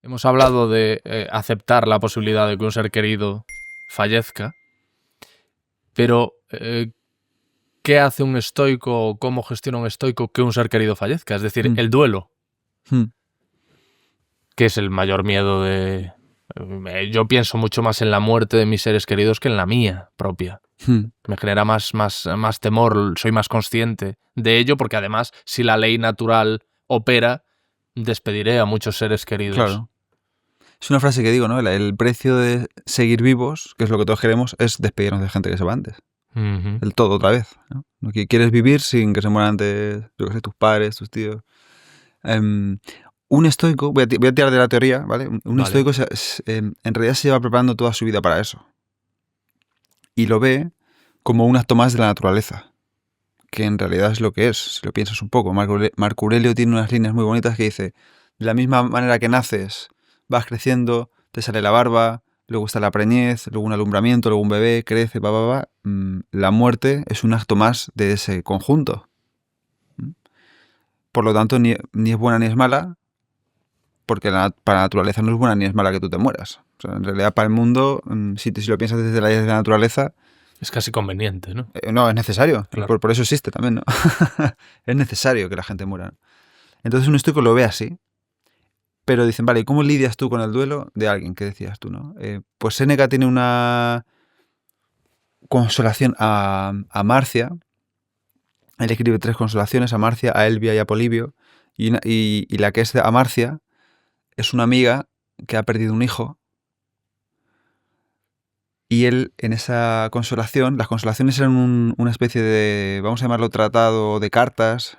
hemos hablado de aceptar la posibilidad de que un ser querido fallezca, pero ¿qué hace un estoico o cómo gestiona un estoico que un ser querido fallezca? Es decir, el duelo, que es el mayor miedo de... Yo pienso mucho más en la muerte de mis seres queridos que en la mía propia. Me genera más temor, soy más consciente de ello, porque además, si la ley natural opera, despediré a muchos seres queridos. Claro. Es una frase que digo, ¿no? El precio de seguir vivos, que es lo que todos queremos, es despedirnos de gente que se va antes. El todo otra vez, ¿no? Lo que quieres vivir sin que se mueran antes, yo qué sé, tus padres, tus tíos. Un estoico, voy a tirar de la teoría, ¿vale? Un estoico en realidad se lleva preparando toda su vida para eso. Y lo ve como un acto más de la naturaleza, que en realidad es lo que es, si lo piensas un poco. Marco Aurelio tiene unas líneas muy bonitas que dice: de la misma manera que naces, vas creciendo, te sale la barba, luego está la preñez, luego un alumbramiento, luego un bebé, crece, la muerte es un acto más de ese conjunto. Por lo tanto, ni es buena ni es mala, porque para la naturaleza no es buena ni es mala que tú te mueras. O sea, en realidad, para el mundo, si lo piensas desde la idea de la naturaleza, es casi conveniente, ¿no? No, es necesario. Claro. Por eso existe también, ¿no? Es necesario que la gente muera. Entonces un estoico lo ve así, pero dicen, vale, ¿y cómo lidias tú con el duelo de alguien? ¿Qué decías tú, no? Pues Séneca tiene una consolación a Marcia. Él escribe 3 consolaciones, a Marcia, a Elvia y a Polibio. Y la que es a Marcia es una amiga que ha perdido un hijo. Y él, en esa consolación, las consolaciones eran una especie de, vamos a llamarlo tratado de cartas,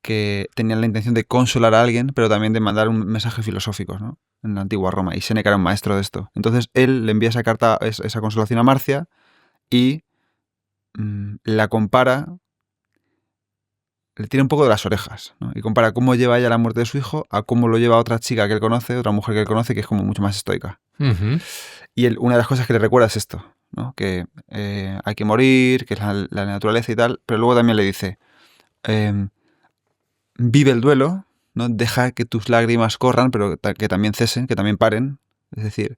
que tenían la intención de consolar a alguien, pero también de mandar un mensaje filosófico, ¿no? En la antigua Roma. Y Séneca era un maestro de esto. Entonces él le envía esa carta, esa consolación a Marcia, y la compara, le tira un poco de las orejas, ¿no? Y compara cómo lleva ella la muerte de su hijo a cómo lo lleva otra chica que él conoce, otra mujer que él conoce, que es como mucho más estoica. Y una de las cosas que le recuerda es esto, ¿no? Que hay que morir, que es la naturaleza y tal, pero luego también le dice, vive el duelo, ¿no? Deja que tus lágrimas corran, pero que también cesen, que también paren. Es decir,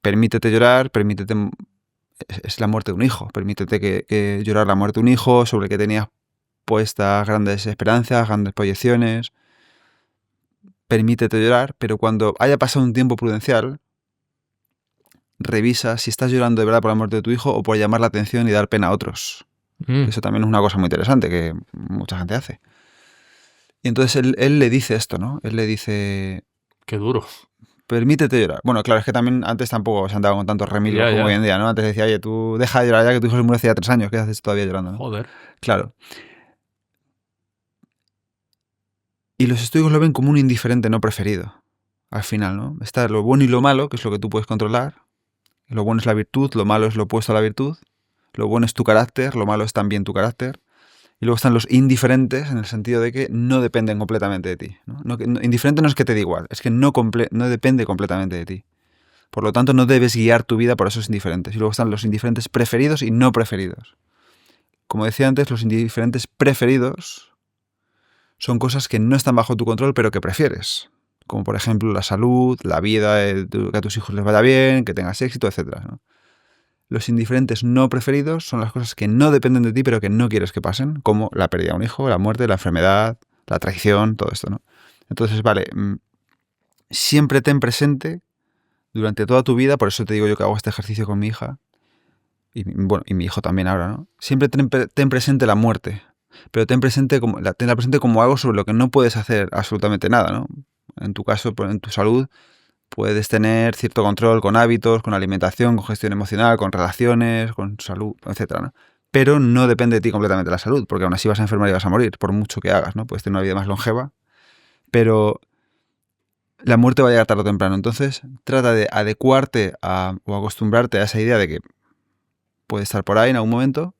permítete llorar, permítete... Es la muerte de un hijo. Permítete que llorar la muerte de un hijo sobre el que tenías puestas grandes esperanzas, grandes proyecciones. Permítete llorar, pero cuando haya pasado un tiempo prudencial, revisa si estás llorando de verdad por la muerte de tu hijo o por llamar la atención y dar pena a otros. Eso también es una cosa muy interesante que mucha gente hace. Y entonces él le dice esto, ¿no? Él le dice... Qué duro. Permítete llorar. Bueno, claro, es que también antes tampoco se andaba con tantos remilgos como hoy en día, ¿no? Antes decía, oye, tú deja de llorar ya que tu hijo se murió hace ya 3 años. ¿Qué haces todavía llorando, no? Joder. Claro. Y los estoicos lo ven como un indiferente no preferido. Al final, ¿no? Está lo bueno y lo malo, que es lo que tú puedes controlar. Lo bueno es la virtud, lo malo es lo opuesto a la virtud. Lo bueno es tu carácter, lo malo es también tu carácter. Y luego están los indiferentes, en el sentido de que no dependen completamente de ti, ¿no? Indiferente no es que te dé igual, es que no depende completamente de ti. Por lo tanto, no debes guiar tu vida por esos indiferentes. Y luego están los indiferentes preferidos y no preferidos. Como decía antes, los indiferentes preferidos son cosas que no están bajo tu control, pero que prefieres. Como por ejemplo la salud, la vida, que a tus hijos les vaya bien, que tengas éxito, etc., ¿no? Los indiferentes no preferidos son las cosas que no dependen de ti, pero que no quieres que pasen, como la pérdida de un hijo, la muerte, la enfermedad, la traición, todo esto, ¿no? Entonces, vale, siempre ten presente durante toda tu vida, por eso te digo yo que hago este ejercicio con mi hija, y mi hijo también ahora, ¿no? Siempre ten presente la muerte, pero tenla presente como algo sobre lo que no puedes hacer absolutamente nada, ¿no? En tu caso, en tu salud, puedes tener cierto control con hábitos, con alimentación, con gestión emocional, con relaciones, con salud, etc., ¿no? Pero no depende de ti completamente la salud, porque aún así vas a enfermar y vas a morir, por mucho que hagas, ¿no? Puedes tener una vida más longeva, pero la muerte va a llegar tarde o temprano. Entonces, trata de adecuarte o acostumbrarte a esa idea de que puede estar por ahí en algún momento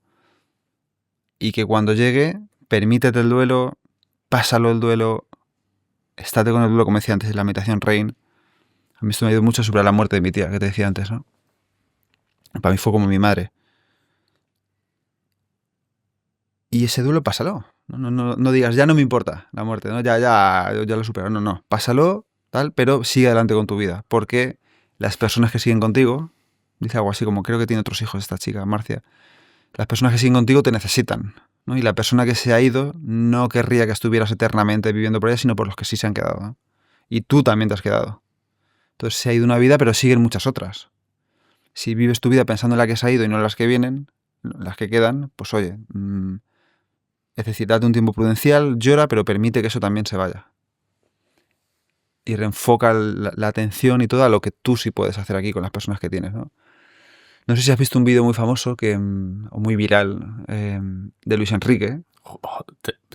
y que cuando llegue, permítete el duelo, pásalo el duelo, estate con el duelo, como decía antes, en la meditación Rain. A mí esto me ha ayudado mucho sobre la muerte de mi tía, que te decía antes, ¿no? Para mí fue como mi madre. Y ese duelo, pásalo. No digas, ya no me importa la muerte, ¿no? Ya lo supero. No. Pásalo tal, pero sigue adelante con tu vida. Porque las personas que siguen contigo, dice algo así como, creo que tiene otros hijos esta chica, Marcia, las personas que siguen contigo te necesitan, ¿no? Y la persona que se ha ido no querría que estuvieras eternamente viviendo por ella, sino por los que sí se han quedado, ¿no? Y tú también te has quedado. Entonces se ha ido una vida, pero siguen muchas otras. Si vives tu vida pensando en la que se ha ido y no en las que vienen, las que quedan, pues oye, es decir, date un tiempo prudencial, llora, pero permite que eso también se vaya. Y reenfoca la atención y todo a lo que tú sí puedes hacer aquí con las personas que tienes, ¿no? No sé si has visto un vídeo muy famoso, o muy viral, de Luis Enrique.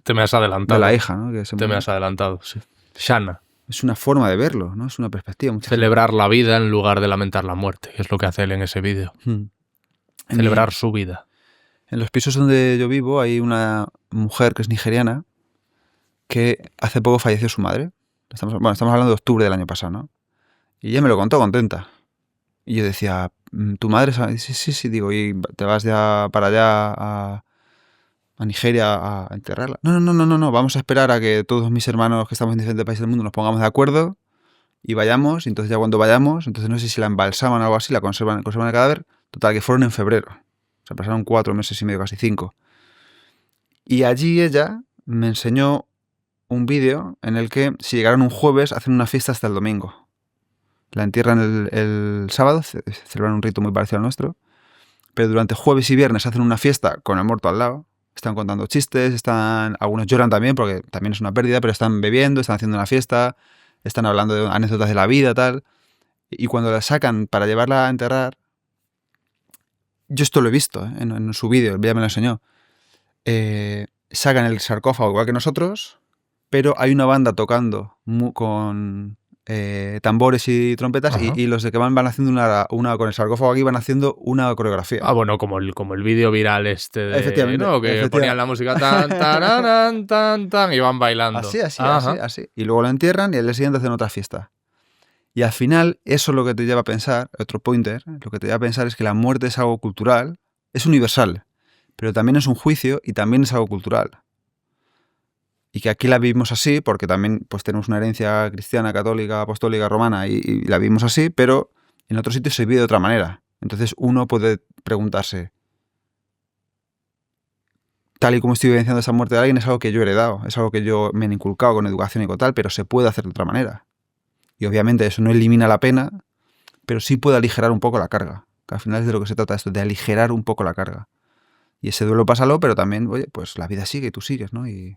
Te me has adelantado. De la hija, ¿no? Me has adelantado, sí. Shanna. Es una forma de verlo, ¿no? Es una perspectiva. Celebrar la vida en lugar de lamentar la muerte, que es lo que hace él en ese vídeo. Celebrar su vida. En los pisos donde yo vivo hay una mujer que es nigeriana que hace poco falleció su madre. Estamos hablando de octubre del año pasado, ¿no? Y ella me lo contó contenta. Y yo decía, ¿tu madre sabe? Sí, digo, ¿y te vas ya para allá a Nigeria a enterrarla? No, vamos a esperar a que todos mis hermanos que estamos en diferentes países del mundo nos pongamos de acuerdo y vayamos. Y entonces ya cuando vayamos, entonces no sé si la embalsaman o algo así, la conservan el cadáver. Total, que fueron en febrero. O sea, pasaron 4 meses y medio, casi 5. Y allí ella me enseñó un vídeo en el que si llegaron un jueves hacen una fiesta hasta el domingo. La entierran el sábado, celebran un rito muy parecido al nuestro, pero durante jueves y viernes hacen una fiesta con el muerto al lado. Están contando chistes, algunos lloran también porque también es una pérdida, pero están bebiendo, están haciendo una fiesta, están hablando de anécdotas de la vida, tal. Y cuando la sacan para llevarla a enterrar, yo esto lo he visto en su vídeo, ella me lo enseñó. Sacan el sarcófago igual que nosotros, pero hay una banda tocando con tambores y trompetas y los de que van haciendo una con el sarcófago aquí van haciendo una coreografía. Ah, bueno, como el vídeo viral efectivamente, ¿no? Que ponían la música tan, tan, tan, tan, y van bailando. Así. Y luego lo entierran y al día siguiente hacen otra fiesta. Y al final, eso es lo que te lleva a pensar, otro pointer, lo que te lleva a pensar es que la muerte es algo cultural, es universal, pero también es un juicio y también es algo cultural. Y que aquí la vivimos así, porque también pues tenemos una herencia cristiana, católica, apostólica, romana, y la vivimos así, pero en otros sitios se vive de otra manera. Entonces uno puede preguntarse, tal y como estoy vivenciando esa muerte de alguien, es algo que yo he heredado, es algo que yo me he inculcado con educación y con tal, pero se puede hacer de otra manera. Y obviamente eso no elimina la pena, pero sí puede aligerar un poco la carga. Que al final es de lo que se trata esto, de aligerar un poco la carga. Y ese duelo pásalo, pero también, oye, pues la vida sigue y tú sigues, ¿no? Y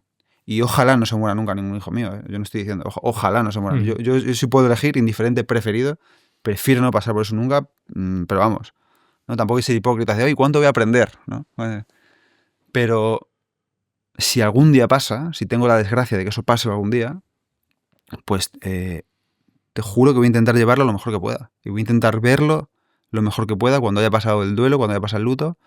ojalá no se muera nunca ningún hijo mío, ¿eh? Yo no estoy diciendo, ojalá no se muera. Yo sí puedo elegir, indiferente, preferido. Prefiero no pasar por eso nunca, pero vamos. ¿No? Tampoco hay que ser hipócrita de, oye, ¿cuánto voy a aprender? ¿No? Pero si algún día pasa, si tengo la desgracia de que eso pase algún día, pues te juro que voy a intentar llevarlo lo mejor que pueda. Y voy a intentar verlo lo mejor que pueda cuando haya pasado el duelo, cuando haya pasado el luto.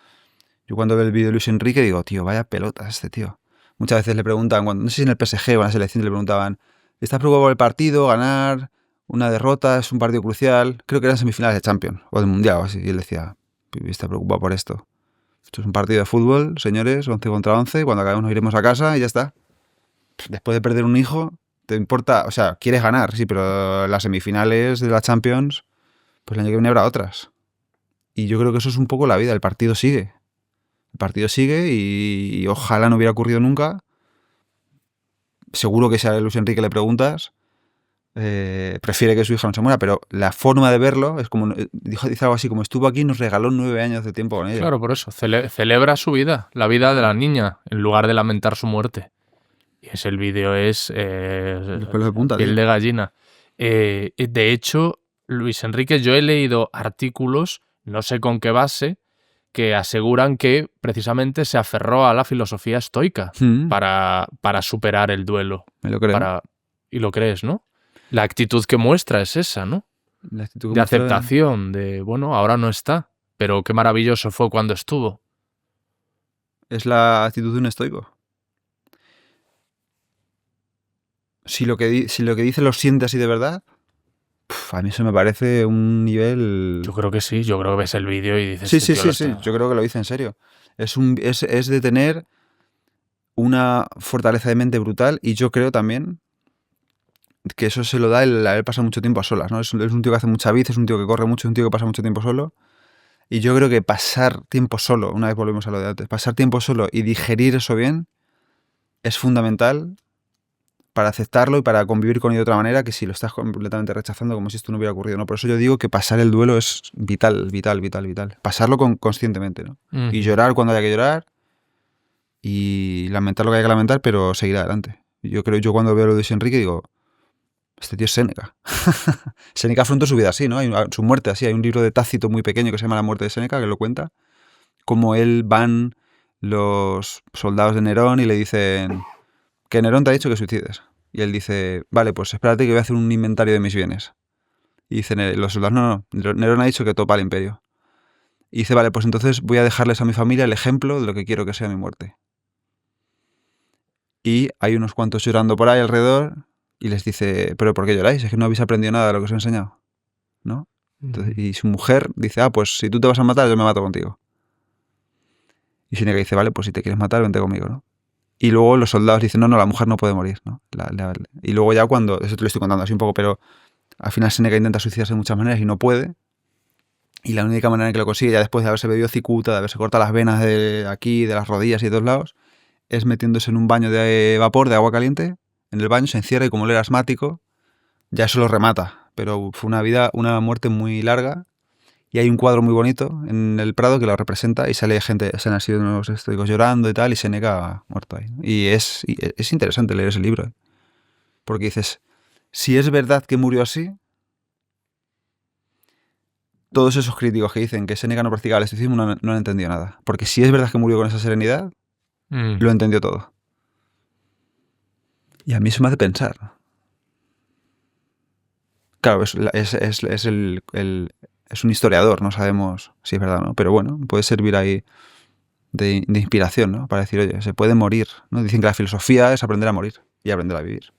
Yo cuando veo el vídeo de Luis Enrique digo, tío, vaya pelotas este tío. Muchas veces le preguntan, no sé si en el PSG o en la selección le preguntaban, ¿estás preocupado por el partido, ganar, una derrota, es un partido crucial? Creo que eran semifinales de Champions o del Mundial o así. Y él decía, está preocupado por esto. Esto es un partido de fútbol, señores, 11 contra 11, cuando acabemos nos iremos a casa y ya está. Después de perder un hijo, te importa, o sea, quieres ganar, sí, pero las semifinales de la Champions, pues el año que viene habrá otras. Y yo creo que eso es un poco la vida, el partido sigue. El partido sigue y ojalá no hubiera ocurrido nunca. Seguro que si a Luis Enrique le preguntas, prefiere que su hija no se muera, pero la forma de verlo es como, dice algo así, como estuvo aquí y nos regaló 9 años de tiempo con ella. Claro, por eso, celebra su vida, la vida de la niña, en lugar de lamentar su muerte. Y ese el vídeo es de punta, piel de gallina. De hecho, Luis Enrique, yo he leído artículos, no sé con qué base, que aseguran que precisamente se aferró a la filosofía estoica para superar el duelo. Me lo creo. Y lo crees, ¿no? La actitud que muestra es esa, ¿no? La actitud de aceptación, de, bueno, ahora no está, pero qué maravilloso fue cuando estuvo. Es la actitud de un estoico. Si lo que dice lo siente así de verdad, a mí eso me parece un nivel... Yo creo que sí, yo creo que ves el vídeo y dices... Sí, yo creo que lo dice en serio. Es de tener una fortaleza de mente brutal y yo creo también que eso se lo da el haber pasado mucho tiempo a solas, ¿no? Es un tío que hace mucha bici, es un tío que corre mucho, es un tío que pasa mucho tiempo solo. Y yo creo que pasar tiempo solo, una vez volvemos a lo de antes, pasar tiempo solo y digerir eso bien es fundamental para aceptarlo y para convivir con él de otra manera que si lo estás completamente rechazando como si esto no hubiera ocurrido, ¿no? Por eso yo digo que pasar el duelo es vital. Pasarlo conscientemente, ¿no? Y llorar cuando haya que llorar y lamentar lo que haya que lamentar, pero seguir adelante. Yo cuando veo lo de Luis Enrique digo, este tío es Séneca. Séneca afrontó su vida así, ¿no? Su muerte así. Hay un libro de Tácito muy pequeño que se llama La muerte de Séneca, que lo cuenta. Como él van los soldados de Nerón y le dicen que Nerón te ha dicho que suicides. Y él dice, vale, pues espérate que voy a hacer un inventario de mis bienes. Y dicen los soldados, no, Nerón ha dicho que topa al imperio. Y dice, vale, pues entonces voy a dejarles a mi familia el ejemplo de lo que quiero que sea mi muerte. Y hay unos cuantos llorando por ahí alrededor y les dice, ¿pero por qué lloráis? Es que no habéis aprendido nada de lo que os he enseñado, ¿no? Entonces, y su mujer dice, pues si tú te vas a matar, yo me mato contigo. Y Séneca dice, vale, pues si te quieres matar, vente conmigo, ¿no? Y luego los soldados dicen, no, la mujer no puede morir, ¿no? Y luego ya cuando, eso te lo estoy contando así un poco, pero al final Séneca intenta suicidarse de muchas maneras y no puede. Y la única manera en que lo consigue, ya después de haberse bebido cicuta, de haberse cortado las venas de aquí, de las rodillas y de todos lados, es metiéndose en un baño de vapor, de agua caliente. En el baño se encierra y como él era asmático, ya eso lo remata. Pero fue una muerte muy larga. Y hay un cuadro muy bonito en el Prado que lo representa y sale gente, se han sido unos estoicos llorando y tal, y Séneca muerto ahí, ¿no? Y es interesante leer ese libro, ¿eh? Porque dices, si es verdad que murió así, todos esos críticos que dicen que Séneca no practicaba el estoicismo no han entendido nada. Porque si es verdad que murió con esa serenidad, lo entendió todo. Y a mí eso me hace pensar. Claro, es un historiador, no sabemos si es verdad o no, pero bueno, puede servir ahí de inspiración, ¿no? Para decir, oye, se puede morir, ¿no? Dicen que la filosofía es aprender a morir y aprender a vivir.